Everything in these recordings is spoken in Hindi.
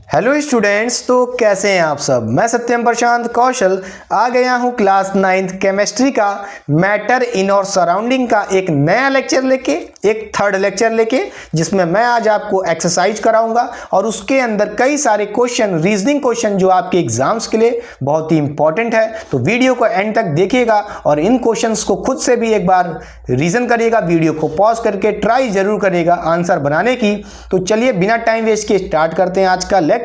हेलो स्टूडेंट्स, तो कैसे हैं आप सब। मैं सत्यम प्रशांत कौशल आ गया हूं क्लास 9th केमिस्ट्री का मैटर इन और सराउंडिंग का एक नया लेक्चर लेके, एक थर्ड लेक्चर लेके, जिसमें मैं आज आपको एक्सरसाइज कराऊंगा और उसके अंदर कई सारे क्वेश्चन, रीजनिंग क्वेश्चन जो आपके एग्जाम्स के लिए बहुत ही इंपॉर्टेंट है। तो वीडियो को एंड तक देखिएगा और इन क्वेश्चंस को खुद से भी एक बार रीजन करिएगा, वीडियो को पॉज करके ट्राई जरूर करिएगा आंसर बनाने की। तो चलिए बिना टाइम वेस्ट किए स्टार्ट करते हैं आज का लेक्चर।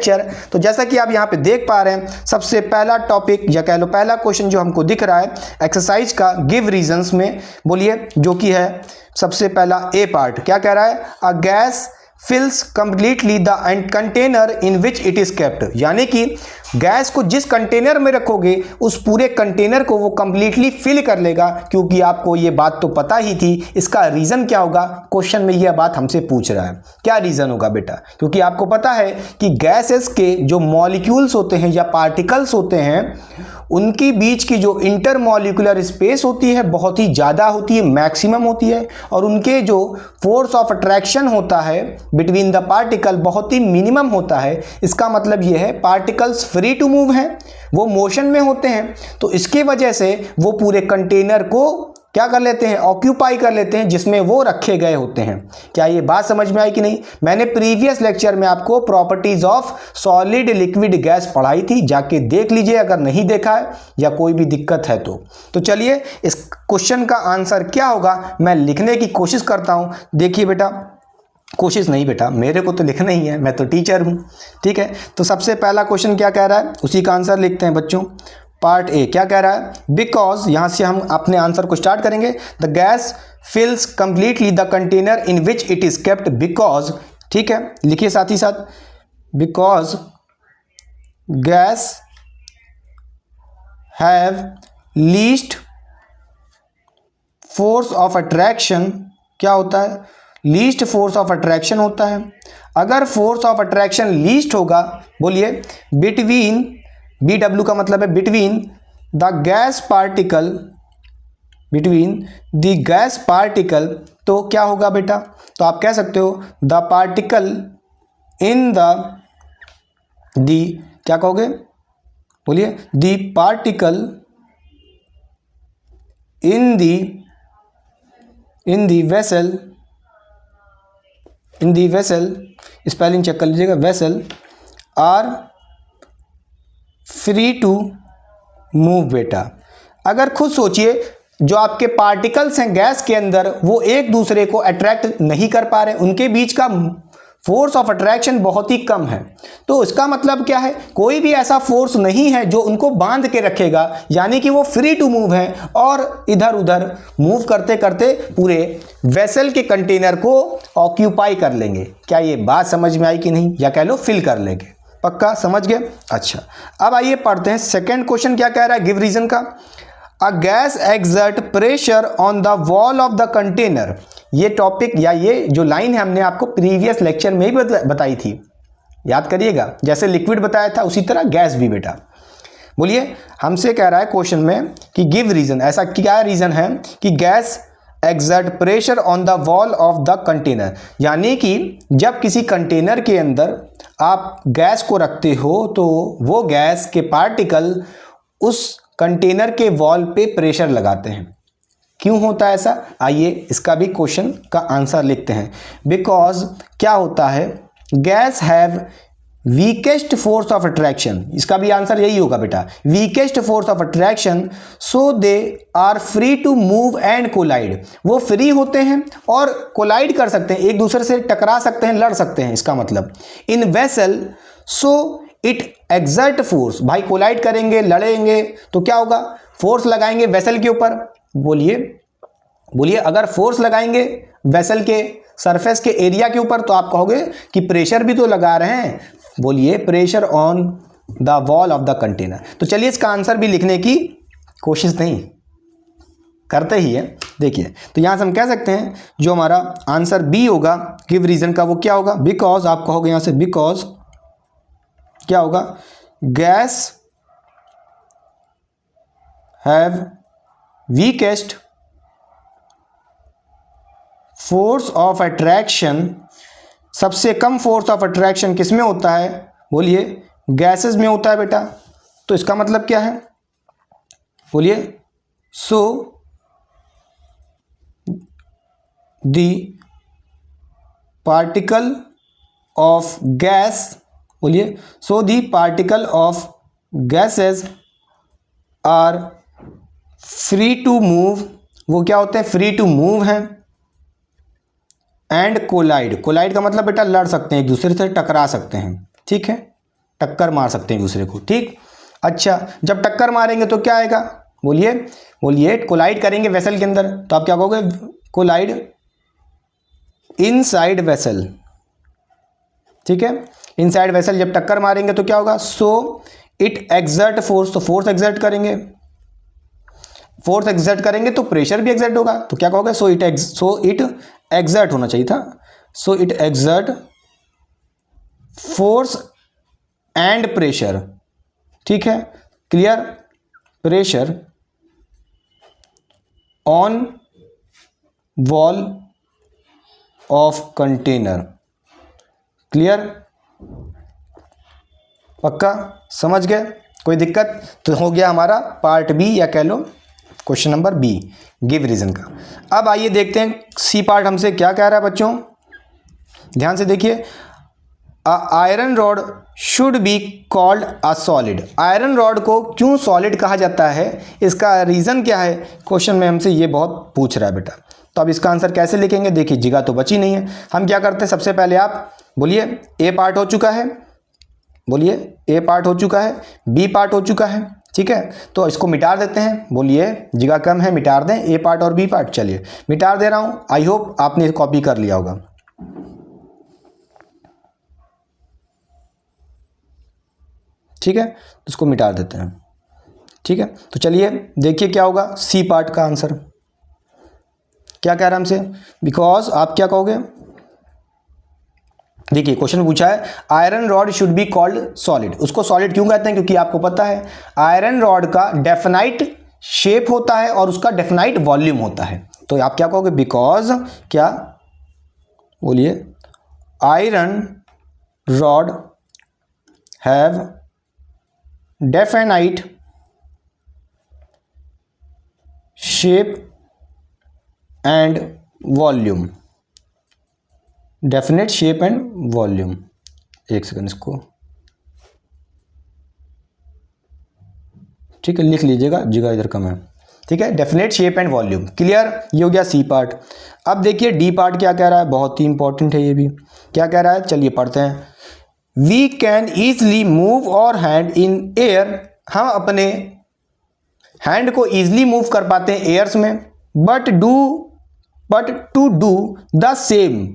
तो जैसा कि आप यहां पे देख पा रहे हैं, सबसे पहला टॉपिक या कह लो पहला क्वेश्चन जो हमको दिख रहा है एक्सरसाइज का गिव रीजंस में, बोलिए, जो कि है सबसे पहला ए पार्ट। क्या कह रहा है? A gas fills completely the container in which it is kept, यानी कि गैस को जिस कंटेनर में रखोगे उस पूरे कंटेनर को वो कंप्लीटली फिल कर लेगा। क्योंकि आपको ये बात तो पता ही थी। इसका रीजन क्या होगा? क्वेश्चन में यह बात हमसे पूछ रहा है, क्या रीजन होगा बेटा? क्योंकि आपको पता है कि गैसेस के जो मॉलिक्यूल्स होते हैं या पार्टिकल्स होते हैं, उनकी बीच की जो इंटरमॉलिक्यूलर स्पेस होती है बहुत ही ज़्यादा होती है, मैक्सिमम होती है, और उनके जो फोर्स ऑफ अट्रैक्शन होता है बिटवीन द पार्टिकल बहुत ही मिनिमम होता है। इसका मतलब यह है पार्टिकल्स फ्री टू मूव हैं, वो मोशन में होते हैं, तो इसके वजह से वो पूरे कंटेनर को क्या कर लेते हैं? ऑक्यूपाई कर लेते हैं जिसमें वो रखे गए होते हैं। क्या ये बात समझ में आई कि नहीं? मैंने प्रीवियस लेक्चर में आपको properties of solid liquid gas पढ़ाई थी, जाके देख लीजिए अगर नहीं देखा है या कोई भी दिक्कत है तो चलिए इस क्वेश्चन का आंसर क्या होगा मैं लिखने की कोशिश करता हूं। देखिए बेटा, कोशिश नहीं बेटा, मेरे को तो लिखना ही है, मैं तो टीचर हूं, ठीक है। तो सबसे पहला क्वेश्चन क्या कह रहा है उसी का आंसर लिखते हैं बच्चों। पार्ट ए क्या कह रहा है? बिकॉज, यहां से हम अपने आंसर को स्टार्ट करेंगे। The gas fills completely the container in which it is kept because, ठीक है, लिखिए साथ ही साथ, because gas have least force of attraction. क्या होता है? लीस्ट फोर्स ऑफ अट्रैक्शन होता है। अगर फोर्स ऑफ अट्रैक्शन लीस्ट होगा, बोलिए, बिटवीन, BW का मतलब है between the gas particle, between the gas particle, तो क्या होगा बेटा? तो आप कह सकते हो द पार्टिकल इन द क्या कहोगे? बोलिए, the particle in the vessel, in the vessel, spelling check कर लीजिएगा, vessel are free to move. बेटा अगर खुद सोचिए, जो आपके पार्टिकल्स हैं गैस के अंदर वो एक दूसरे को अट्रैक्ट नहीं कर पा रहे, उनके बीच का फोर्स ऑफ अट्रैक्शन बहुत ही कम है। तो इसका मतलब क्या है? कोई भी ऐसा फोर्स नहीं है जो उनको बांध के रखेगा, यानी कि वो फ्री टू मूव है और इधर उधर मूव करते करते पूरे वेसल के कंटेनर को ऑक्यूपाई कर लेंगे। क्या ये बात समझ में आई कि नहीं? या कह लो फिल कर लेंगे। पक्का समझ गए? अच्छा, अब आइए पढ़ते हैं सेकेंड क्वेश्चन क्या कह रहा है गिव रीजन का। A gas exert pressure on the wall of the container. ये टॉपिक या ये जो लाइन है हमने आपको प्रीवियस लेक्चर में ही बताई थी, याद करिएगा। जैसे लिक्विड बताया था उसी तरह गैस भी बेटा। बोलिए, हमसे कह रहा है क्वेश्चन में कि गिव रीजन, ऐसा क्या रीजन है कि gas exert pressure on the wall of the container, यानी कि जब किसी कंटेनर के अंदर आप गैस को रखते हो तो वो गैस के पार्टिकल उस कंटेनर के वॉल पे प्रेशर लगाते हैं। क्यों होता है ऐसा? आइए इसका भी क्वेश्चन का आंसर लिखते हैं। बिकॉज क्या होता है? Gas have weakest force of attraction. इसका भी आंसर यही होगा बेटा, weakest force of attraction, so they are free to move and collide. वो फ्री होते हैं और कोलाइड कर सकते हैं, एक दूसरे से टकरा सकते हैं, लड़ सकते हैं। इसका मतलब in vessel, so it exert force. भाई कोलाइड करेंगे, लड़ेंगे तो क्या होगा? फोर्स लगाएंगे वेसल के ऊपर। बोलिए, अगर फोर्स लगाएंगे वेसल के सरफेस के एरिया के ऊपर तो आप कहोगे कि प्रेशर भी तो लगा रहे हैं। बोलिए, pressure on the wall of the container. तो चलिए इसका आंसर भी लिखने की कोशिश नहीं करते ही है। देखिए, तो यहां से हम कह सकते हैं जो हमारा आंसर बी होगा गिव रीजन का, वो क्या होगा? बिकॉज, आप कहोगे यहां से बिकॉज क्या होगा? Gas have weakest force of attraction. सबसे कम फोर्स ऑफ अट्रैक्शन किस में होता है? बोलिए गैसेस में होता है बेटा, तो इसका मतलब क्या है, बोलिए so the particle of gas, बोलिए so the particle of gases are free to move, वो क्या होते हैं, फ्री टू मूव हैं, एंड कोलाइड, कोलाइड का मतलब बेटा लड़ सकते हैं, एक दूसरे से टकरा सकते हैं, ठीक है, टक्कर मार सकते हैं एक दूसरे को, ठीक। अच्छा, जब टक्कर मारेंगे तो क्या आएगा, बोलिए बोलिए कोलाइड करेंगे वेसल के अंदर, तो आप क्या कहोगे, कोलाइड इनसाइड वेसल, ठीक है, इनसाइड वेसल जब टक्कर मारेंगे तो क्या होगा, सो इट एक्सर्ट फोर्स, तो फोर्स एक्सर्ट करेंगे, फोर्स एक्सर्ट करेंगे तो प्रेशर भी एक्सर्ट होगा, तो क्या कहोगे, सो इट एक्सर्ट होना चाहिए था, so it exert force and pressure, ठीक है, clear, pressure on wall of container, clear, पक्का समझ गए, कोई दिक्कत, तो हो गया हमारा पार्ट बी, या कह लो question number B, give reason का। अब आइए देखते हैं सी पार्ट हमसे क्या कह रहा है बच्चों, ध्यान से देखिए, iron rod should be called a solid, iron rod को क्यों सॉलिड कहा जाता है, इसका रीज़न क्या है, क्वेश्चन में हमसे ये बहुत पूछ रहा है बेटा। तो अब इसका आंसर कैसे लिखेंगे, देखिए जगह तो बची नहीं है, हम क्या करते हैं, सबसे पहले आप बोलिए ए पार्ट हो चुका है, बोलिए ए पार्ट हो चुका है, बी पार्ट हो चुका है, ठीक है, तो इसको मिटा देते हैं, बोलिए जगह कम है, मिटा दें ए पार्ट और बी पार्ट, चलिए मिटा दे रहा हूँ, आई होप आपने कॉपी कर लिया होगा, ठीक है, इसको मिटा देते हैं, ठीक है, तो चलिए देखिए क्या होगा, सी पार्ट का आंसर क्या कह रहा है हमसे, बिकॉज आप क्या कहोगे, देखिए क्वेश्चन पूछा है iron rod should be called solid, उसको सॉलिड क्यों कहते हैं, क्योंकि आपको पता है आयरन रॉड का डेफिनाइट शेप होता है और उसका डेफिनाइट वॉल्यूम होता है, तो आप क्या कहोगे, बिकॉज क्या, बोलिए iron rod have definite shape and volume, definite shape and volume, एक सेकंड इसको, ठीक है, लिख लीजिएगा, जगह इधर कम है, ठीक है, definite shape and volume, clear, ये हो गया सी पार्ट। अब देखिए डी पार्ट क्या कह रहा है, बहुत ही इंपॉर्टेंट है ये भी, क्या कह रहा है, चलिए पढ़ते हैं, वी कैन ईजली मूव और हैंड इन एयर, हम अपने हैंड को ईजिली मूव कर पाते हैं एयर्स में, but to do the same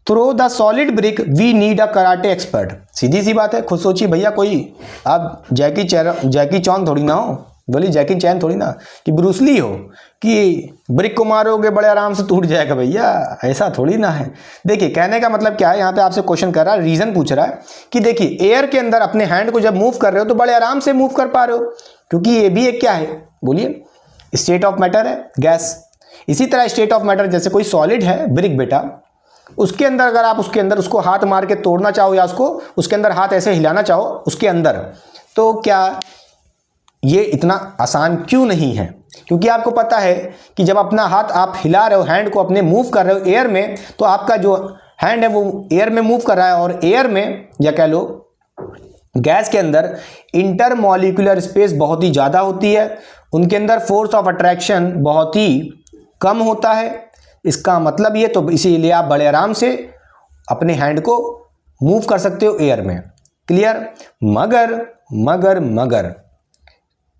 through the solid brick we need a karate expert, सीधी सी बात है, खुद सोचिए भैया, कोई आप जैकी चौन थोड़ी ना हो, बोली जैकी चैन थोड़ी ना कि ब्रूसली हो कि ब्रिक को मारोगे बड़े आराम से टूट जाएगा, भैया ऐसा थोड़ी ना है। देखिए कहने का मतलब क्या है, यहाँ पे आपसे क्वेश्चन कर रहा है, रीजन पूछ रहा है कि देखिए एयर के अंदर अपने हैंड को जब मूव कर रहे हो तो बड़े आराम से मूव कर पा रहे हो, क्योंकि ये भी एक क्या है, बोलिए स्टेट ऑफ मैटर है, गैस। इसी तरह स्टेट ऑफ मैटर जैसे कोई सॉलिड है ब्रिक बेटा, उसके अंदर अगर आप उसके अंदर उसको हाथ मार के तोड़ना चाहो या उसको उसके अंदर हाथ ऐसे हिलाना चाहो उसके अंदर, तो क्या ये इतना आसान क्यों नहीं है, क्योंकि आपको पता है कि जब अपना हाथ आप हिला रहे हो, हैंड को अपने मूव कर रहे हो एयर में, तो आपका जो हैंड है वो एयर में मूव कर रहा है, और एयर में या कह लो गैस के अंदर इंटरमॉलिक्यूलर स्पेस बहुत ही ज़्यादा होती है, उनके अंदर फोर्स ऑफ अट्रैक्शन बहुत ही कम होता है। इसका मतलब ये, तो इसीलिए आप बड़े आराम से अपने हैंड को मूव कर सकते हो एयर में, क्लियर। मगर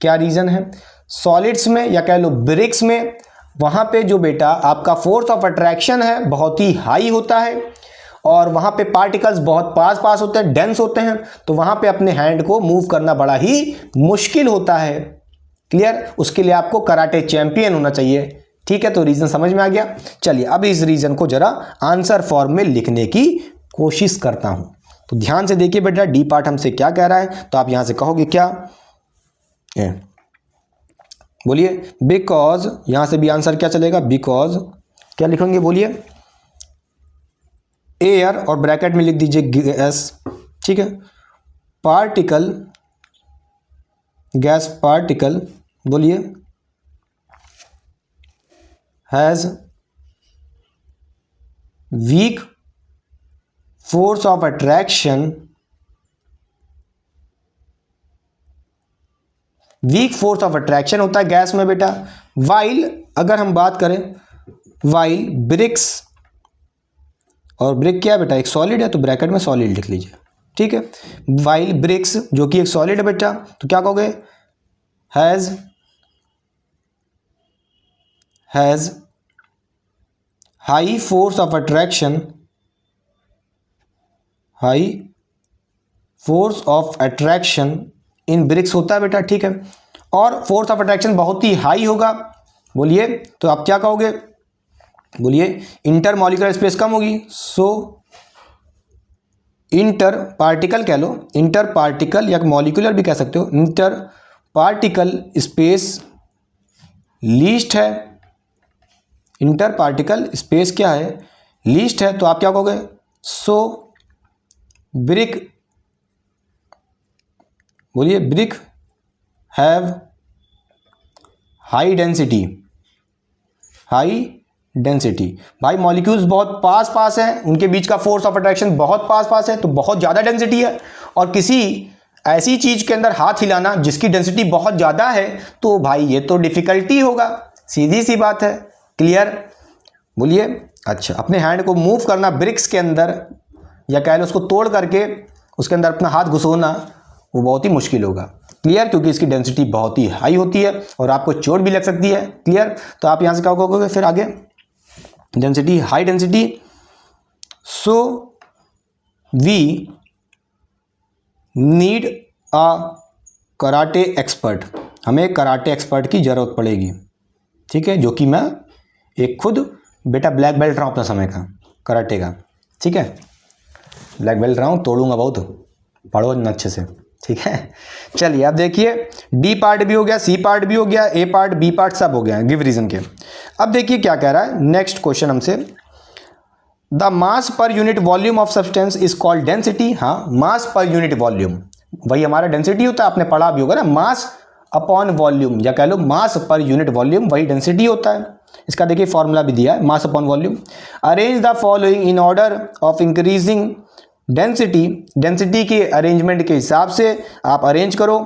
क्या रीज़न है, सॉलिड्स में या कह लो ब्रिक्स में, वहाँ पे जो बेटा आपका फोर्स ऑफ अट्रैक्शन है बहुत ही हाई होता है, और वहाँ पे पार्टिकल्स बहुत पास होते हैं, डेंस होते हैं, तो वहाँ पे अपने हैंड को मूव करना बड़ा ही मुश्किल होता है, क्लियर। उसके लिए आपको कराटे चैंपियन होना चाहिए, ठीक है। तो रीज़न समझ में आ गया। चलिए अब इस रीज़न को जरा आंसर फॉर्म में लिखने की कोशिश करता हूँ, तो ध्यान से देखिए बेटा, डी पार्ट हमसे क्या कह रहा है, तो आप यहाँ से कहोगे क्या, बोलिए बिकॉज, यहां से भी आंसर क्या चलेगा, बिकॉज क्या लिखेंगे, बोलिए एयर और ब्रैकेट में लिख दीजिए गैस, ठीक है, पार्टिकल, गैस पार्टिकल बोलिए, has weak force of attraction, weak force of attraction होता है गैस में बेटा। वाइल, अगर हम बात करें वाइल ब्रिक्स, और ब्रिक क्या है बेटा, एक सॉलिड है, तो ब्रैकेट में सॉलिड लिख लीजिए, ठीक है। वाइल ब्रिक्स जो कि एक सॉलिड है बेटा, तो क्या कहोगे, has high force of attraction, high force of attraction in bricks होता है बेटा, ठीक है। और फोर्स ऑफ अट्रैक्शन बहुत ही हाई होगा, बोलिए, तो आप क्या कहोगे, बोलिए, इंटर मॉलिक्यूलर स्पेस कम होगी, सो इंटर पार्टिकल कह लो, इंटर पार्टिकल या मॉलिक्यूलर भी कह सकते हो, इंटर पार्टिकल स्पेस लीस्ट है, इंटर पार्टिकल स्पेस क्या है, लीस्ट है, तो आप क्या कहोगे, सो ब्रिक, बोलिए, brick have high density, high density. भाई मॉलिक्यूल्स बहुत पास पास हैं, उनके बीच का फोर्स ऑफ अट्रैक्शन बहुत पास पास है, तो बहुत ज़्यादा डेंसिटी है। और किसी ऐसी चीज़ के अंदर हाथ हिलाना जिसकी डेंसिटी बहुत ज़्यादा है, तो भाई ये तो डिफ़िकल्टी होगा, सीधी सी बात है। क्लियर, बोलिए। अच्छा, अपने हैंड को मूव करना ब्रिक्स के अंदर, या कह लो उसको तोड़ करके उसके अंदर अपना हाथ घुसोना, वो बहुत ही मुश्किल होगा। क्लियर, क्योंकि इसकी डेंसिटी बहुत ही हाई होती है और आपको चोट भी लग सकती है। क्लियर, तो आप यहाँ से क्या कहोगे फिर आगे, density, high density, so we need a karate expert, हमें कराटे एक्सपर्ट की ज़रूरत पड़ेगी, ठीक है, जो कि मैं एक खुद बेटा ब्लैक बेल्ट रहा हूँ अपना समय का, कराटे का, ठीक है, ब्लैक बेल्ट रहा हूँ, तोड़ूंगा बहुत, पढ़ो न अच्छे से, ठीक है। चलिए अब देखिए, डी पार्ट भी हो गया, सी पार्ट भी हो गया, ए पार्ट, बी पार्ट सब हो गया गिव रीजन के। अब देखिए क्या कह रहा है नेक्स्ट क्वेश्चन हमसे, the mass per unit volume of substance is called density. हाँ, मास पर यूनिट वॉल्यूम वही हमारा डेंसिटी होता है, आपने पढ़ा भी होगा ना, मास अपॉन वॉल्यूम, या कह लो मास पर यूनिट वॉल्यूम वही डेंसिटी होता है। इसका देखिए फॉर्मूला भी दिया है, mass upon volume. Arrange the following in order of increasing density, density के अरेंजमेंट के हिसाब से आप अरेंज करो,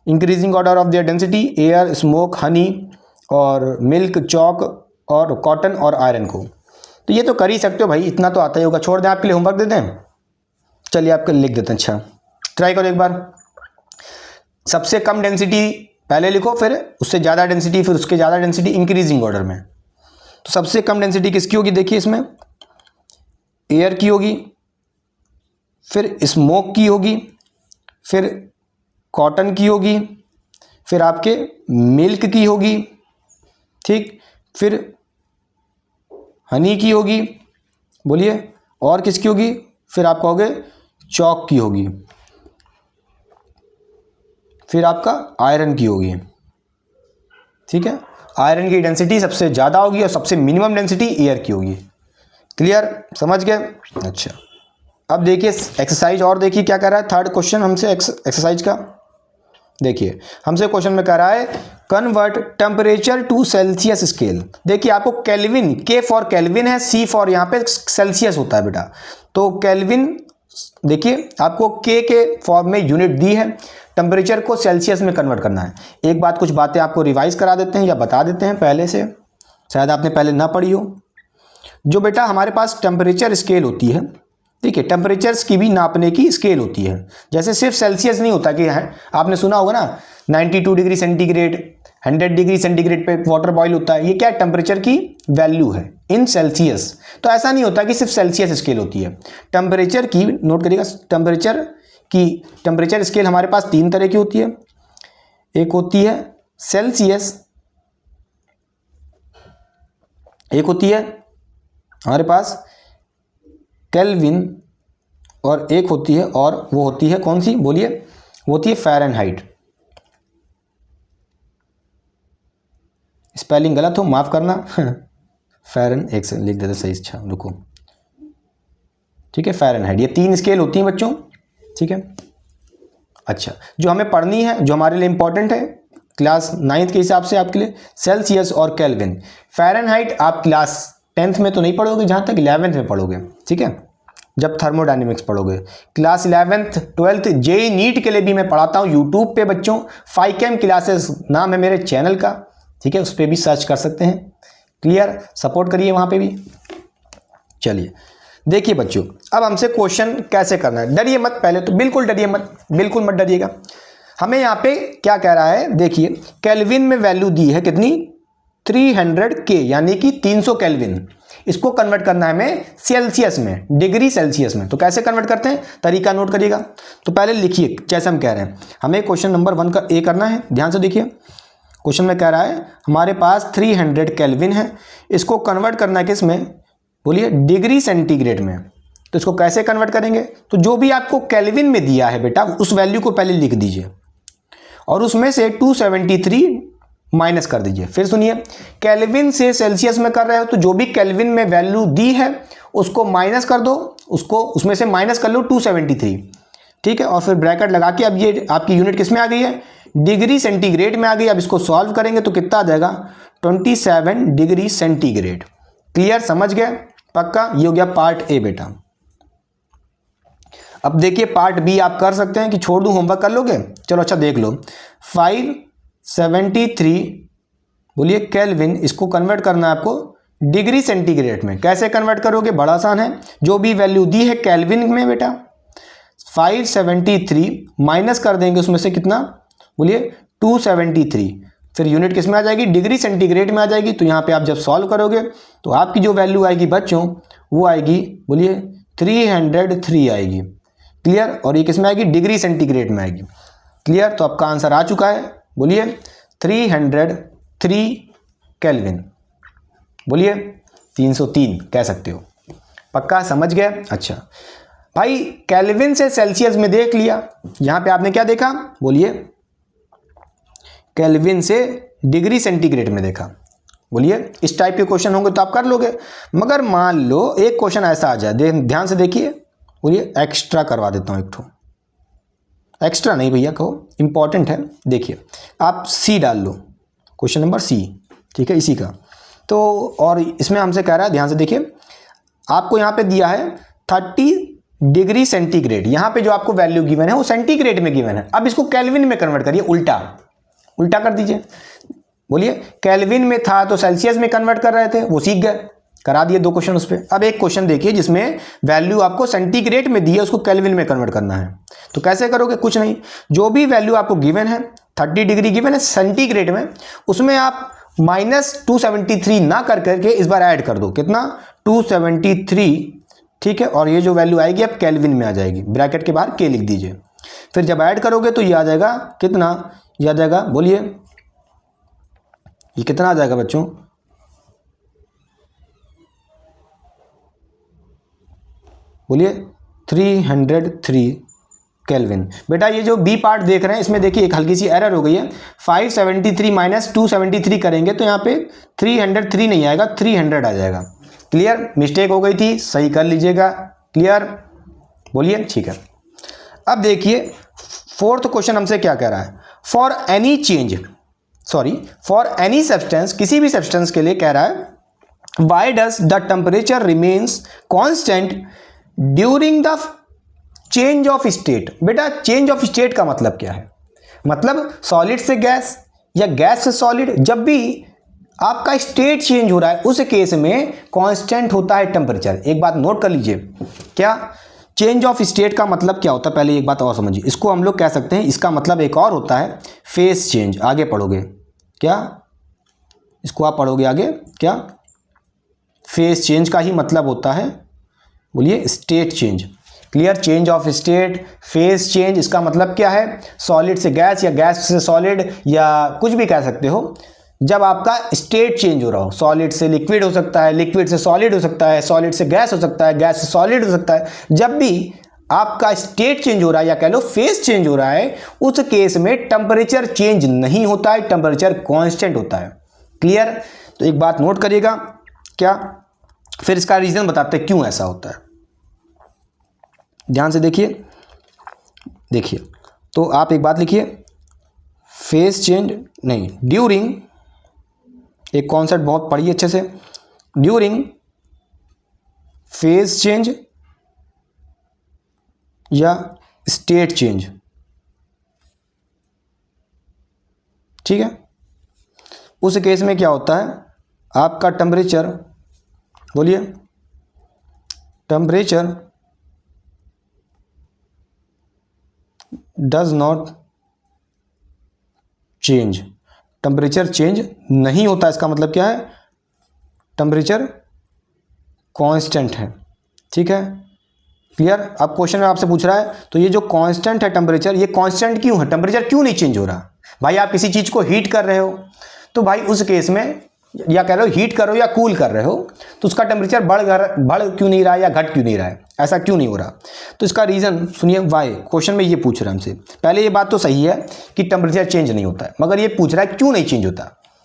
increasing order of their density, air, smoke, Honey और मिल्क, चॉक और कॉटन और आयरन को। तो ये तो कर ही सकते हो भाई, इतना तो आता ही होगा। छोड़ दें, आपके लिए होमवर्क दे दें, चलिए आपके लिख देते हैं। अच्छा, ट्राई करो एक बार, सबसे कम डेंसिटी पहले लिखो, फिर उससे ज़्यादा डेंसिटी, फिर उसके ज़्यादा डेंसिटी, इंक्रीजिंग ऑर्डर में। तो सबसे कम डेंसिटी किसकी होगी, देखिए इसमें एयर की होगी, फिर स्मोक की होगी, फिर कॉटन की होगी, फिर आपके मिल्क की होगी, ठीक, फिर हनी की होगी, बोलिए, और किसकी होगी, फिर आप कहोगे चॉक की होगी, फिर आपका आयरन की होगी, ठीक है। आयरन की डेंसिटी सबसे ज़्यादा होगी और सबसे मिनिमम डेंसिटी एयर की होगी। क्लियर, समझ गए। अच्छा, अब देखिए एक्सरसाइज, और देखिए क्या कह रहा है थर्ड क्वेश्चन हमसे एक्सरसाइज का। देखिए हमसे क्वेश्चन में कह रहा है convert temperature to Celsius scale. देखिए आपको केल्विन, के फॉर केल्विन है, सी फॉर यहाँ पे सेल्सियस होता है बेटा, तो केल्विन देखिए आपको के फॉर्म में यूनिट दी है, टेम्परेचर को सेल्सियस में कन्वर्ट करना है। एक बात, कुछ बातें आपको रिवाइज करा देते हैं या बता देते हैं पहले से, शायद आपने पहले ना पढ़ी हो। जो बेटा हमारे पास टेम्परेचर स्केल होती है, ठीक है, टेम्परेचर्स की भी नापने की स्केल होती है। जैसे सिर्फ सेल्सियस नहीं होता कि आपने सुना होगा ना 92 डिग्री सेंटीग्रेड, 100 डिग्री सेंटीग्रेड पे वाटर बॉईल होता है, ये क्या टेम्परेचर की वैल्यू है इन सेल्सियस। तो ऐसा नहीं होता कि सिर्फ सेल्सियस स्केल होती है। टेम्परेचर की, नोट करिएगा, टेम्परेचर स्केल हमारे पास तीन तरह की होती है। एक होती है सेल्सियस, एक होती है हमारे पास केल्विन, और एक होती है, और वो होती है कौन सी, बोलिए, वो होती है फ़ारेनहाइट। स्पेलिंग गलत हो माफ़ करना फ़ारेन, एक से लिख देते सही, अच्छा रुको, ठीक है, फ़ारेनहाइट। ये तीन स्केल होती हैं बच्चों, ठीक है। अच्छा, जो हमें पढ़नी है, जो हमारे लिए इंपॉर्टेंट है क्लास 9th के हिसाब से आपके लिए, सेल्सियस और केल्विन। फ़ारेनहाइट आप क्लास 10th में तो नहीं पढ़ोगे, जहाँ तक 11th में पढ़ोगे, ठीक है, जब थर्मोडायनेमिक्स पढ़ोगे। Class 11th 12th JEE NEET के लिए भी मैं पढ़ाता हूँ यूट्यूब पे बच्चों, फाइकेम क्लासेस नाम है मेरे चैनल का, ठीक है, उस पर भी सर्च कर सकते हैं। क्लियर, सपोर्ट करिए वहाँ पे भी। चलिए देखिए बच्चों, अब हमसे क्वेश्चन कैसे करना है, डरिए मत, पहले तो बिल्कुल डरिए मत, बिल्कुल मत डरिएगा। हमें यहाँ पे क्या कह रहा है, देखिए केल्विन में वैल्यू दी है कितनी, 300K यानी कि 300 केल्विन। इसको कन्वर्ट करना है हमें सेल्सियस में, डिग्री सेल्सियस में। तो कैसे कन्वर्ट करते हैं, तरीका नोट करिएगा। तो पहले लिखिए जैसे हम कह रहे हैं, हमें क्वेश्चन नंबर 1 का ए करना है। ध्यान से देखिए, क्वेश्चन में कह रहा है हमारे पास 300 केल्विन है, इसको कन्वर्ट करना है किस में, बोलिए डिग्री सेंटीग्रेड में। तो इसको कैसे कन्वर्ट करेंगे, तो जो भी आपको केल्विन में दिया है बेटा उस वैल्यू को पहले लिख दीजिए और उसमें से 273 माइनस कर दीजिए। फिर सुनिए, केल्विन से सेल्सियस में कर रहे हो तो जो भी केल्विन में वैल्यू दी है उसको माइनस कर दो, उसको उसमें से माइनस कर लो 273, ठीक है, और फिर ब्रैकेट लगा के, अब ये आपकी यूनिट किस में आ गई है, डिग्री सेंटीग्रेड में आ गई। अब इसको सॉल्व करेंगे तो कितना आ जाएगा, 27 डिग्री सेंटीग्रेड। क्लियर, समझ गए, पक्का। ये हो गया पार्ट ए बेटा। अब देखिए पार्ट बी आप कर सकते हैं कि छोड़ दूं, होमवर्क कर लोगे, चलो अच्छा देख लो। 573 बोलिए केल्विन, इसको कन्वर्ट करना है आपको डिग्री सेंटीग्रेड में। कैसे कन्वर्ट करोगे, बड़ा आसान है, जो भी वैल्यू दी है केल्विन में बेटा 573 माइनस कर देंगे उसमें से कितना, बोलिए 273, फिर यूनिट किस में आ जाएगी, डिग्री सेंटीग्रेड में आ जाएगी। तो यहाँ पे आप जब सॉल्व करोगे तो आपकी जो वैल्यू आएगी बच्चों वो आएगी, बोलिए 303 आएगी। क्लियर, और ये किस में आएगी, डिग्री सेंटीग्रेड में आएगी। क्लियर, तो आपका आंसर आ चुका है, बोलिए 303 केल्विन, बोलिए 303 कह सकते हो, पक्का समझ गए। अच्छा भाई, केल्विन से सेल्सियस में देख लिया, यहां पे आपने क्या देखा, बोलिए केल्विन से डिग्री सेंटीग्रेड में देखा। बोलिए इस टाइप के क्वेश्चन होंगे तो आप कर लोगे, मगर मान लो एक क्वेश्चन ऐसा आ जाए, ध्यान से देखिए, बोलिए एक्स्ट्रा करवा देता हूं एक ठो, एक्स्ट्रा नहीं भैया कहो, इंपॉर्टेंट है। देखिए आप सी डाल लो, क्वेश्चन नंबर सी, ठीक है, इसी का। तो और इसमें हमसे कह रहा है, ध्यान से देखिए, आपको यहाँ पे दिया है 30 डिग्री सेंटीग्रेड, यहाँ पे जो आपको वैल्यू गिवन है वो सेंटीग्रेड में गिवन है। अब इसको केल्विन में कन्वर्ट करिए, उल्टा उल्टा कर दीजिए। बोलिए केल्विन में था तो सेल्सियस में कन्वर्ट कर रहे थे, वो सीख गए, करा दिए 2 क्वेश्चन उस पर। अब एक क्वेश्चन देखिए जिसमें वैल्यू आपको सेंटीग्रेड में दी है, उसको केल्विन में कन्वर्ट करना है। तो कैसे करोगे, कुछ नहीं, जो भी वैल्यू आपको गिवन है 30 डिग्री गिवन है सेंटीग्रेड में, उसमें आप -273 ना कर करके इस बार ऐड कर दो, कितना 273, ठीक है, और ये जो वैल्यू आएगी अब केल्विन में आ जाएगी, ब्रैकेट के बाहर के लिख दीजिए। फिर जब ऐड करोगे तो ये आ जाएगा कितना, ये आ जाएगा, बोलिए ये कितना आ जाएगा बच्चों, बोलिए 303 केल्विन। बेटा ये जो बी पार्ट देख रहे हैं इसमें देखिए एक हल्की सी एरर हो गई है, 573 माइनस 273 करेंगे तो यहाँ पे 303 नहीं आएगा, 300 आ जाएगा। क्लियर, मिस्टेक हो गई थी, सही कर लीजिएगा। क्लियर, बोलिए, ठीक है। अब देखिए 4th क्वेश्चन हमसे क्या कह रहा है, फॉर एनी सब्सटेंस, किसी भी सब्सटेंस के लिए कह रहा है, why does the temperature remains constant during the change of state. बेटा चेंज ऑफ स्टेट का मतलब क्या है, मतलब सॉलिड से गैस या गैस से सॉलिड, जब भी आपका स्टेट चेंज हो रहा है उस केस में कांस्टेंट होता है टेम्परेचर। एक बात नोट कर लीजिए, क्या चेंज ऑफ स्टेट का मतलब क्या होता है, पहले एक बात और समझिए। इसको हम लोग कह सकते हैं, इसका मतलब एक और होता है फेस चेंज। आगे पढ़ोगे क्या, इसको आप पढ़ोगे आगे, क्या फेस चेंज का ही मतलब होता है, बोलिए state change. Clear, change of state, face change, इसका मतलब क्या है, सॉलिड से गैस या गैस से सॉलिड या कुछ भी कह सकते हो, जब आपका स्टेट चेंज हो रहा हो, सॉलिड से लिक्विड हो सकता है, लिक्विड से सॉलिड हो सकता है, सॉलिड से गैस हो सकता है, गैस से सॉलिड हो सकता है, जब भी आपका स्टेट चेंज हो रहा है या कह लो फेस चेंज हो रहा है, उस केस में टेम्परेचर चेंज नहीं होता है, टेम्परेचर कांस्टेंट होता है। क्लियर, तो एक बात नोट करिएगा, क्या, फिर इसका रीजन बताते हैं क्यों ऐसा होता है। ध्यान से देखिए, तो आप एक बात लिखिए, फेज चेंज नहीं, ड्यूरिंग, एक कॉन्सेप्ट बहुत पढ़िए अच्छे से, ड्यूरिंग फेज चेंज या स्टेट चेंज, ठीक है। उस केस में क्या होता है, आपका टेम्परेचर, बोलिए, temperature does not change, temperature change नहीं होता। इसका मतलब क्या है, टेम्परेचर कांस्टेंट है, ठीक है, क्लियर। अब क्वेश्चन में आपसे पूछ रहा है, तो ये जो कांस्टेंट है टेम्परेचर, ये कांस्टेंट क्यों है, टेम्परेचर क्यों नहीं चेंज हो रहा। भाई आप किसी चीज़ को हीट कर रहे हो, तो भाई उस केस में, या कह रहे हो हीट कर रहे हो या कूल कर रहे हो, तो उसका टेम्परेचर बढ़ क्यों नहीं रहा है या घट क्यों नहीं रहा है, ऐसा क्यों नहीं हो रहा। तो इसका रीज़न सुनिए, वाई, क्वेश्चन में ये पूछ रहा है हमसे। पहले ये बात तो सही है कि टेम्परेचर चेंज नहीं होता है, मगर ये पूछ रहा है क्यों नहीं चेंज होता,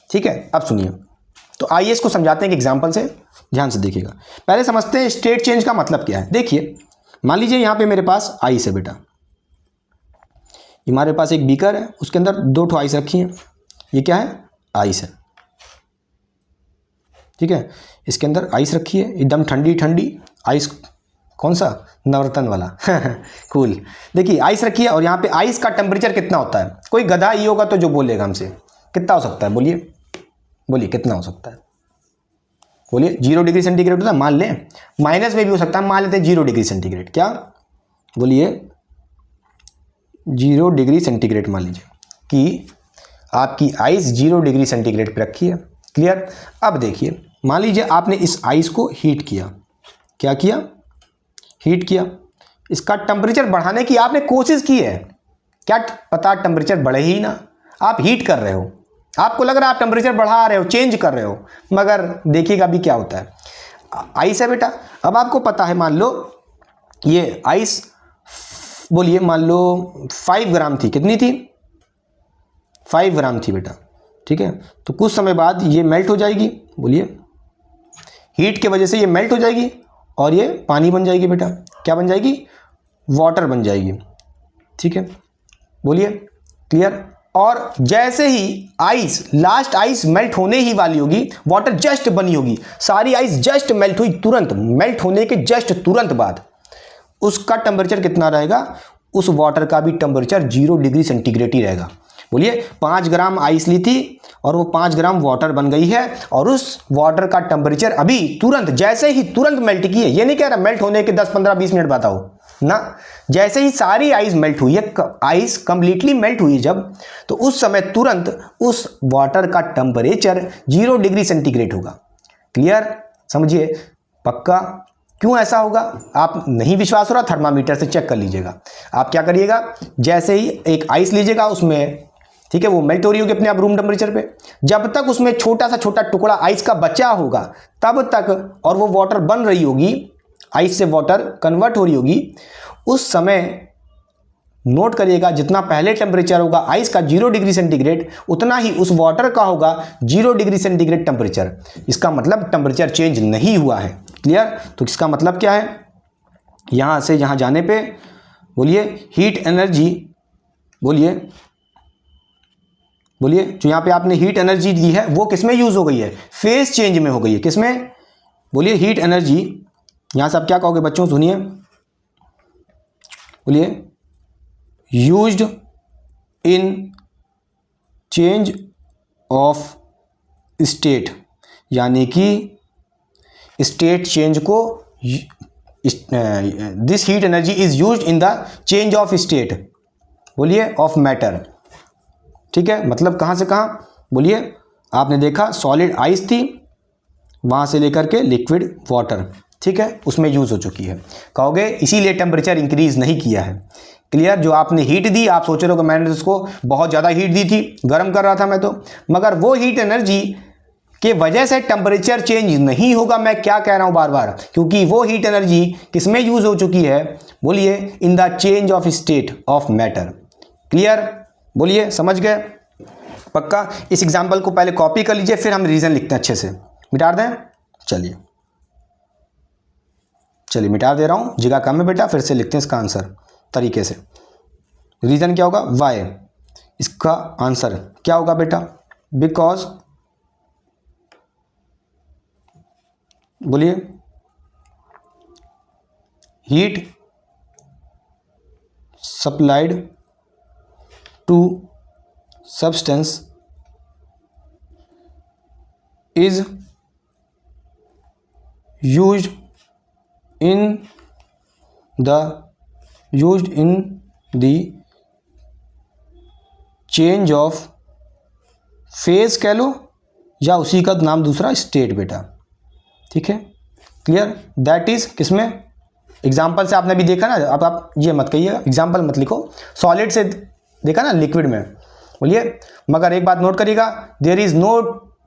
ठीक है। अब सुनिए, तो आइए इसको समझाते हैं एक एग्जाम्पल से, ध्यान से देखिएगा। पहले समझते हैं स्टेट चेंज का मतलब क्या है। देखिए, मान लीजिए यहाँ पे मेरे पास आइस है बेटा, हमारे पास एक बीकर है, उसके अंदर 2 ठो आइस रखी हैं, ये क्या है, आइस है, ठीक है। इसके अंदर आइस रखी है, एकदम ठंडी ठंडी आइस, कौन सा, नवरत्न वाला कूल। देखिए आइस रखी है, और यहाँ पे आइस का टेम्परेचर कितना होता है, कोई गधा ही होगा तो जो बोलेगा हमसे, कितना हो सकता है, बोलिए बोलिए कितना हो सकता है, बोलिए। 0 डिग्री सेंटीग्रेड होता है, मान लें, माइनस में भी हो सकता है, मान लेते हैं 0 डिग्री सेंटीग्रेड, क्या, बोलिए 0 डिग्री सेंटीग्रेड मान लीजिए कि आपकी आइस 0 डिग्री सेंटीग्रेड पे रखी है, क्लियर। अब देखिए, मान लीजिए आपने इस आइस को हीट किया, क्या किया, हीट किया, इसका टेम्परेचर बढ़ाने की आपने कोशिश की है, क्या पता टेम्परेचर बढ़े ही ना, आप हीट कर रहे हो, आपको लग रहा है आप टेम्परेचर बढ़ा रहे हो, चेंज कर रहे हो, मगर देखिएगा अभी क्या होता है। आइस है बेटा, अब आपको पता है, मान लो ये आइस, बोलिए मान लो 5 ग्राम थी, कितनी थी, 5 ग्राम थी बेटा, ठीक है। तो कुछ समय बाद ये मेल्ट हो जाएगी, बोलिए, हीट के वजह से ये मेल्ट हो जाएगी और ये पानी बन जाएगी बेटा, क्या बन जाएगी, वाटर बन जाएगी, ठीक है, बोलिए, क्लियर। और जैसे ही आइस, लास्ट आइस मेल्ट होने ही वाली होगी, वाटर जस्ट बनी होगी, सारी आइस जस्ट मेल्ट हुई, तुरंत मेल्ट होने के जस्ट तुरंत बाद उसका टेम्परेचर कितना रहेगा, उस वाटर का भी टेम्परेचर 0 डिग्री सेंटीग्रेड ही रहेगा। बोलिए 5 ग्राम आइस ली थी और वो 5 ग्राम वाटर बन गई है, और उस वाटर का टेम्परेचर अभी तुरंत, जैसे ही तुरंत मेल्ट की है, ये नहीं कह रहा मेल्ट होने के 10, 15, 20 मिनट बाद आओ ना, जैसे ही सारी आइस मेल्ट हुई है, आइस कंप्लीटली मेल्ट हुई जब, तो उस समय तुरंत उस वाटर का टेम्परेचर 0 डिग्री सेंटीग्रेड होगा, क्लियर, समझिए, पक्का। क्यों ऐसा होगा, आप नहीं विश्वास हो रहा, थर्मामीटर से चेक कर लीजिएगा। आप क्या करिएगा, जैसे ही एक आइस लीजिएगा, उसमें, ठीक है, वो मेल्ट हो रही होगी अपने आप रूम टेम्परेचर पे, जब तक उसमें छोटा सा छोटा टुकड़ा आइस का बचा होगा तब तक, और वो वाटर बन रही होगी, आइस से वाटर कन्वर्ट हो रही होगी, उस समय नोट करिएगा, जितना पहले टेम्परेचर होगा आइस का 0 डिग्री सेंटीग्रेड, उतना ही उस वाटर का होगा 0 डिग्री सेंटीग्रेड टेम्परेचर। इसका मतलब टेम्परेचर चेंज नहीं हुआ है, क्लियर। तो इसका मतलब क्या है, यहाँ से यहाँ जाने पे, बोलिए हीट एनर्जी, बोलिए बोलिए, जो यहाँ पे आपने हीट एनर्जी दी है वो किस में यूज़ हो गई है, फेज चेंज में हो गई है, किस में, बोलिए हीट एनर्जी। यहाँ से आप क्या कहोगे बच्चों, सुनिए, बोलिए used in change of state, यानी कि स्टेट चेंज को, this heat energy is used in the change of state, बोलिए ऑफ मैटर, ठीक है। मतलब कहाँ से कहाँ, बोलिए, आपने देखा सॉलिड आइस थी, वहाँ से लेकर के लिक्विड वाटर, ठीक है, उसमें यूज़ हो चुकी है, कहोगे इसीलिए टेम्परेचर इंक्रीज नहीं किया है, क्लियर। जो आपने हीट दी, आप सोच रहे हो कि मैंने उसको बहुत ज़्यादा हीट दी थी, गर्म कर रहा था मैं तो, मगर वो हीट एनर्जी के वजह से टेम्परेचर चेंज नहीं होगा। मैं क्या कह रहा हूँ बार बार, क्योंकि वो हीट एनर्जी किस में यूज़ हो चुकी है, बोलिए इन the change of state of matter, clear, बोलिए समझ गए, पक्का। इस एग्जाम्पल को पहले कॉपी कर लीजिए, फिर हम रीज़न लिखते हैं, अच्छे से मिटा दें, चलिए चलिए मिटा दे रहा हूँ, जगह कम है बेटा, फिर से लिखते हैं इसका आंसर तरीके से, रीज़न क्या होगा? वाई। इसका आंसर क्या होगा बेटा? बिकॉज, बोलिए, heat supplied to substance is used in the change of phase कह लो, या उसी का नाम दूसरा स्टेट बेटा, ठीक है, क्लियर? दैट इज किसमें? एग्जाम्पल से आपने भी देखा ना, अब आप ये मत कहिए, एग्जाम्पल मत लिखो, सॉलिड से देखा ना, लिक्विड में, बोलिए। मगर एक बात नोट करिएगा, there is no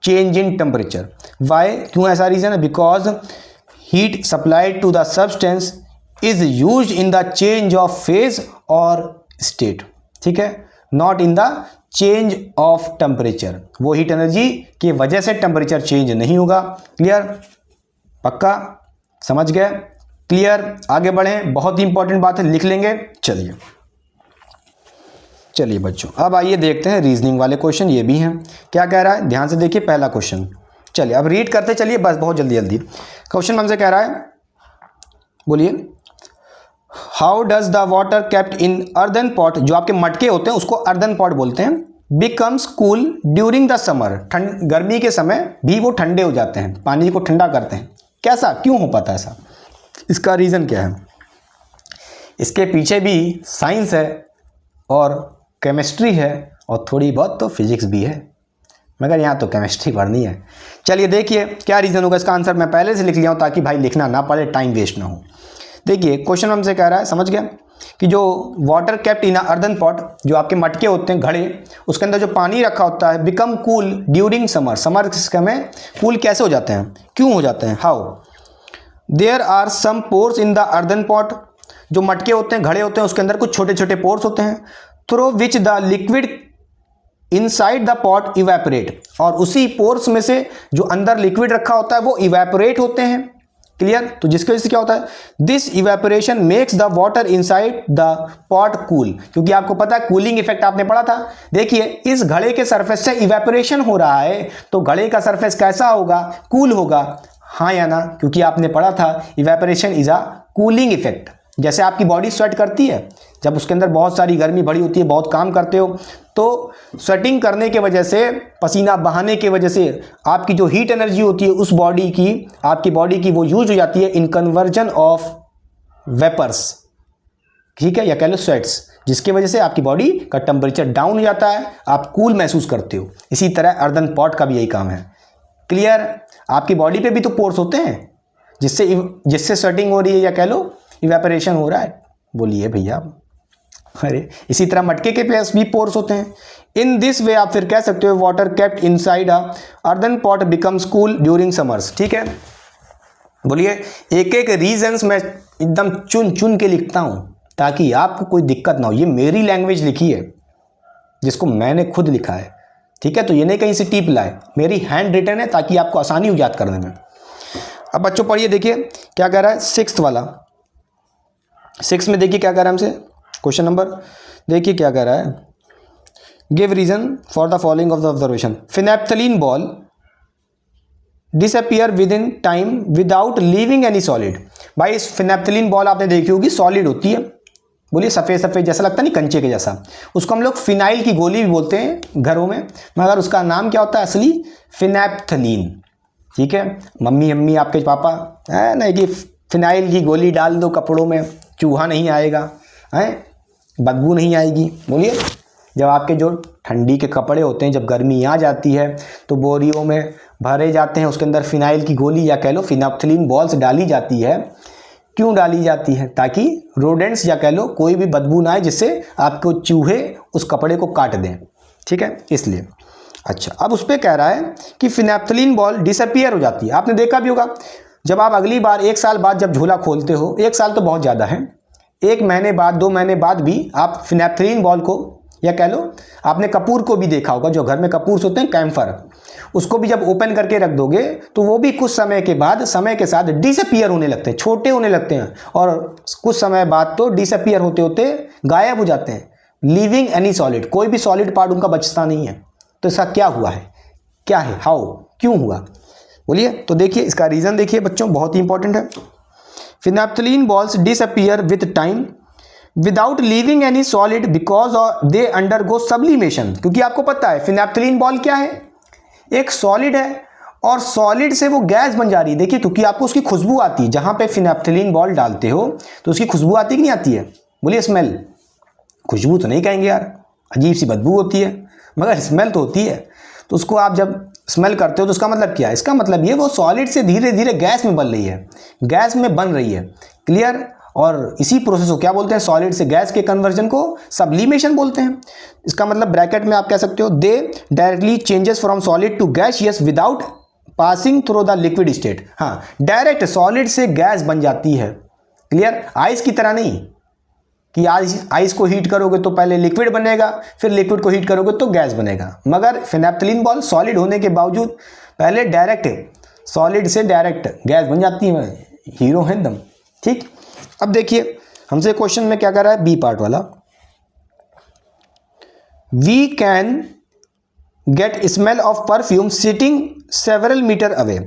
change in temperature. Why? क्यों ऐसा रीजन है? Because heat supplied to the substance is used in the change of phase और स्टेट, ठीक है, not in the change of temperature. वो हीट एनर्जी की वजह से टेम्परेचर चेंज नहीं होगा। क्लियर? पक्का समझ गए? क्लियर? आगे बढ़ें, बहुत ही इंपॉर्टेंट बात है, लिख लेंगे। चलिए बच्चों, अब आइए देखते हैं रीजनिंग वाले क्वेश्चन, ये भी हैं। क्या कह रहा है, ध्यान से देखिए पहला क्वेश्चन। चलिए अब रीड करते चलिए, बस बहुत जल्दी जल्दी। क्वेश्चन हमसे कह रहा है, बोलिए, how does the water kept in earthen pot, जो आपके मटके होते हैं उसको अर्दन पॉट बोलते हैं, becomes cool during the summer, गर्मी के समय भी वो ठंडे हो जाते हैं, पानी को ठंडा करते हैं। कैसा, क्यों हो पाता है ऐसा? इसका रीज़न क्या है? इसके पीछे भी साइंस है और केमिस्ट्री है और थोड़ी बहुत तो फिजिक्स भी है, मगर यहाँ तो केमिस्ट्री पढ़नी है। चलिए देखिए क्या रीज़न होगा। इसका आंसर मैं पहले से लिख लिया हूँ ताकि भाई लिखना ना पड़े, टाइम वेस्ट ना हो। देखिए क्वेश्चन हमसे कह रहा है, समझ गया, कि जो water kept in earthen pot, जो आपके मटके होते हैं, घड़े, उसके अंदर जो पानी रखा होता है, become cool during summer, summer के समय कूल कैसे हो जाते हैं, क्यों हो जाते हैं? How? There are some pores in the earthen pot, जो मटके होते हैं, घड़े होते हैं, उसके अंदर कुछ छोटे छोटे पोर्स होते हैं, through which the liquid inside the pot evaporate, और उसी पोर्स में से जो अंदर लिक्विड रखा होता है वो इवेपोरेट होते हैं। क्लियर? तो जिसकी वजह से क्या होता है, this evaporation makes the water inside the pot cool, क्योंकि आपको पता है कूलिंग इफेक्ट आपने पढ़ा था। देखिए इस घड़े के सरफेस से इवेपोरेशन हो रहा है, तो घड़े का सरफेस कैसा होगा? कूल होगा, हाँ या ना? क्योंकि आपने पढ़ा था evaporation is a cooling effect. जैसे आपकी बॉडी स्वेट करती है, जब उसके अंदर बहुत सारी गर्मी भरी होती है, बहुत काम करते हो, तो स्वेटिंग करने की वजह से, पसीना बहाने की वजह से आपकी जो हीट एनर्जी होती है उस बॉडी की, आपकी बॉडी की, वो यूज हो जाती है इन कन्वर्जन ऑफ वेपर्स, ठीक है, या कह लो स्वेट्स, जिसकी वजह से आपकी बॉडी का टेम्परेचर डाउन हो जाता है, आप कूल महसूस करते हो। इसी तरह अर्दन पॉट का भी यही काम है। क्लियर? आपकी बॉडी पे भी तो पोर्स होते हैं जिससे स्वेटिंग हो रही है, या कह लो इवेपोरेशन हो रहा है। बोलिए भैया, अरे इसी तरह मटके के पास भी पोर्स होते हैं। इन दिस वे आप फिर कह सकते हो water kept inside a earthen pot becomes cool during summers, ठीक है। बोलिए, एक एक रीजंस मैं एकदम चुन चुन के लिखता हूं ताकि आपको कोई दिक्कत ना हो। ये मेरी लैंग्वेज लिखी है जिसको मैंने खुद लिखा है, ठीक है, तो ये नहीं कहीं से टीप लाए, मेरी हैंड रिटन है ताकि आपको आसानी हो याद करने में। अब बच्चों पढ़िए, देखिए क्या कह रहा है, सिक्स्थ वाला। सिक्स में देखिए क्या कह रहा है हमसे, क्वेश्चन नंबर देखिए क्या कह रहा है, give reason for the following of the observation. Naphthalene ball disappear with in time without leaving any solid. भाई इस फिनेप्थलीन बॉल आपने देखी होगी, सॉलिड होती है, बोलिए सफ़ेद सफ़ेद जैसा लगता नहीं, कंचे के जैसा। उसको हम लोग फिनाइल की गोली भी बोलते हैं घरों में, मगर उसका नाम क्या होता है असली? फिनेप्थलीन, ठीक है। मम्मी आपके पापा है ना कि फिनाइल की गोली डाल दो कपड़ों में, चूहा नहीं आएगा, है, बदबू नहीं आएगी। बोलिए, जब आपके जो ठंडी के कपड़े होते हैं, जब गर्मी आ जाती है तो बोरियों में भरे जाते हैं, उसके अंदर फिनाइल की गोली या कह लो फिनेप्थलीन बॉल्स डाली जाती है। क्यों डाली जाती है? ताकि रोडेंट्स या कह लो कोई भी बदबू ना आए, जिससे आपको चूहे उस कपड़े को काट दें, ठीक है, इसलिए। अच्छा, अब उस पर कह रहा है कि फिनेप्थलीन बॉल डिसअपियर हो जाती है। आपने देखा भी होगा, जब आप अगली बार 1 साल बाद जब झोला खोलते हो, 1 साल तो बहुत ज़्यादा है, 1 महीने बाद 2 महीने बाद भी आप फिनेप्थलीन बॉल को, या कह लो आपने कपूर को भी देखा होगा, जो घर में कपूर्स होते हैं, कैम्फर, उसको भी जब ओपन करके रख दोगे तो वो भी कुछ समय के बाद, समय के साथ डिसअपियर होने लगते हैं, छोटे होने लगते हैं, और कुछ समय बाद तो डिसअपियर होते होते गायब हो जाते हैं। लीविंग एनी सॉलिड, कोई भी सॉलिड पार्ट उनका बचता नहीं है। तो इसका क्या हुआ है, क्या है, हाउ, क्यों हुआ, बोलिए। तो देखिए इसका रीज़न देखिए बच्चों, बहुत ही इंपॉर्टेंट है। Naphthalene balls disappear with time without leaving any solid because they undergo sublimation. क्योंकि आपको पता है फिनैप्थलीन बॉल क्या है, एक सॉलिड है और सॉलिड से वो गैस बन जा रही है। देखिए क्योंकि आपको उसकी खुशबू आती है, जहाँ पे फिनैप्थलीन बॉल डालते हो तो उसकी खुशबू आती है कि नहीं आती है, बोलिए। स्मेल, खुशबू तो नहीं कहेंगे यार, अजीब सी बदबू होती है, मगर स्मेल तो होती है। तो उसको आप जब स्मेल करते हो तो उसका मतलब क्या है, इसका मतलब ये वो सॉलिड से धीरे धीरे गैस में बन रही है, गैस में बन रही है, क्लियर। और इसी प्रोसेस को क्या बोलते हैं, सॉलिड से गैस के कन्वर्जन को सब्लिमेशन बोलते हैं। इसका मतलब ब्रैकेट में आप कह सकते हो they directly changes from solid to gaseous without passing through the liquid state. हाँ, डायरेक्ट सॉलिड से गैस बन जाती है, क्लियर। आइस की तरह नहीं कि आइस को हीट करोगे तो पहले लिक्विड बनेगा, फिर लिक्विड को हीट करोगे तो गैस बनेगा। मगर फिनैप्थलीन बॉल सॉलिड होने के बावजूद पहले डायरेक्ट सॉलिड से डायरेक्ट गैस बन जाती है, हीरो है एकदम, ठीक। अब देखिए हमसे क्वेश्चन में क्या कर रहा है, बी पार्ट वाला, we can get smell of perfume sitting several meter away.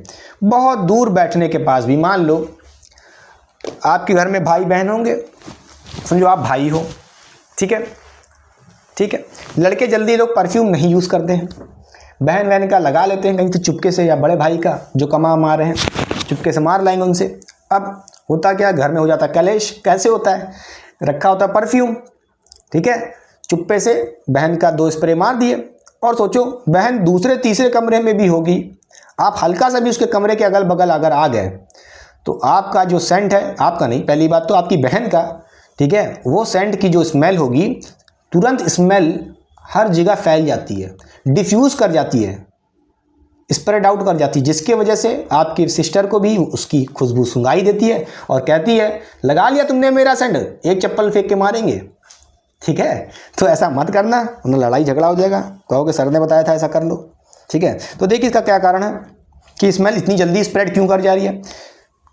बहुत दूर बैठने के पास भी, मान लो आपके घर में भाई बहन होंगे, समझो आप भाई हो, ठीक है, ठीक है। लड़के जल्दी लोग परफ्यूम नहीं यूज़ करते हैं, बहन बहन का लगा लेते हैं कहीं से चुपके से, या बड़े भाई का जो कमा रहे हैं चुपके से मार लाएंगे उनसे। अब होता क्या, घर में हो जाता कलेश। कैसे होता है, रखा होता परफ्यूम, ठीक है, चुप्पे से बहन का 2 स्प्रे मार दिए, और सोचो बहन दूसरे तीसरे कमरे में भी होगी, आप हल्का सा भी उसके कमरे के अगल बगल अगर आ गए तो आपका जो सेंट है, आपका नहीं, पहली बात तो आपकी बहन का, ठीक है, वो सेंट की जो स्मेल होगी तुरंत स्मेल हर जगह फैल जाती है, डिफ्यूज़ कर जाती है, स्प्रेड आउट कर जाती है, जिसके वजह से आपकी सिस्टर को भी उसकी खुशबू सुंघाई देती है और कहती है लगा लिया तुमने मेरा सेंट, एक चप्पल फेंक के मारेंगे, ठीक है। तो ऐसा मत करना, उन्हें लड़ाई झगड़ा हो जाएगा, कहोगे सर ने बताया था ऐसा कर लो, ठीक है। तो देखिए इसका क्या कारण है कि स्मेल इतनी जल्दी स्प्रेड क्यों कर जा रही है।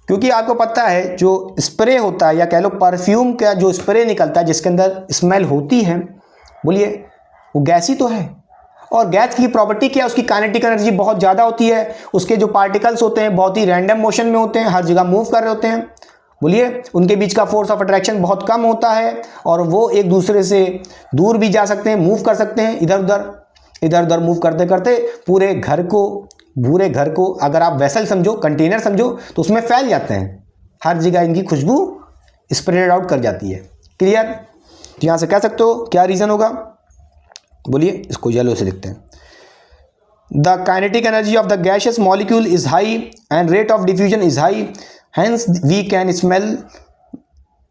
क्योंकि आपको पता है जो स्प्रे होता है, या कह लो परफ्यूम का जो स्प्रे निकलता है जिसके अंदर स्मेल होती है, बोलिए वो गैस ही तो है। और गैस की प्रॉपर्टी क्या है, उसकी काइनेटिक एनर्जी बहुत ज़्यादा होती है, उसके जो पार्टिकल्स होते हैं बहुत ही रैंडम मोशन में होते हैं, हर जगह मूव कर रहे होते हैं, बोलिए उनके बीच का फोर्स ऑफ अट्रैक्शन बहुत कम होता है, और वो एक दूसरे से दूर भी जा सकते हैं, मूव कर सकते हैं इधर उधर मूव करते करते पूरे घर को अगर आप वेसल समझो, कंटेनर समझो, तो उसमें फैल जाते हैं, हर जगह इनकी खुशबू स्प्रेड आउट कर जाती है, क्लियर। तो यहाँ से कह सकते हो क्या रीज़न होगा, बोलिए। इसको येलो से लिखते हैं, the kinetic energy of the gaseous molecule is high and rate of diffusion is high, hence we can smell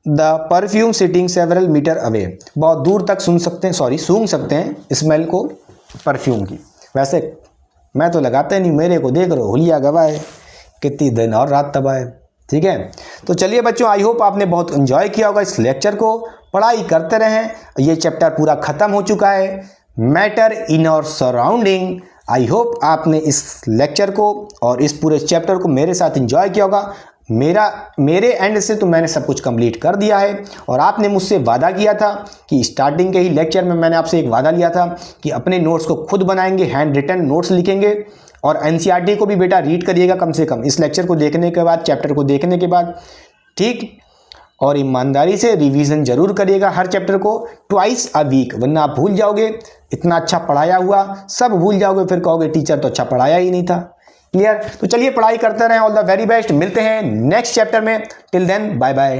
the perfume sitting several meter away. बहुत दूर तक सूंघ सकते हैं स्मेल को परफ्यूम की। वैसे मैं तो लगाता ही नहीं, मेरे को देख रहे हुलिया गवाए, कितनी दिन और रात तबाह है, ठीक है। तो चलिए बच्चों, आई होप आपने बहुत एंजॉय किया होगा इस लेक्चर को, पढ़ाई करते रहें। ये चैप्टर पूरा ख़त्म हो चुका है, मैटर इन और सराउंडिंग। आई होप आपने इस लेक्चर को और इस पूरे चैप्टर को मेरे साथ एंजॉय किया होगा। मेरे एंड से तो मैंने सब कुछ कंप्लीट कर दिया है, और आपने मुझसे वादा किया था कि स्टार्टिंग के ही लेक्चर में मैंने आपसे एक वादा लिया था कि अपने नोट्स को खुद बनाएंगे, हैंड रिटन नोट्स लिखेंगे, और एनसीईआरटी को भी बेटा रीड करिएगा कम से कम इस लेक्चर को देखने के बाद, चैप्टर को देखने के बाद, ठीक। और ईमानदारी से रिवीजन जरूर करिएगा हर चैप्टर को ट्वाइस अ वीक, वरना आप भूल जाओगे। इतना अच्छा पढ़ाया हुआ सब भूल जाओगे, फिर कहोगे टीचर तो अच्छा पढ़ाया ही नहीं था, क्लियर। तो चलिए पढ़ाई करते रहें, ऑल द वेरी बेस्ट। मिलते हैं नेक्स्ट चैप्टर में, टिल देन बाय बाय।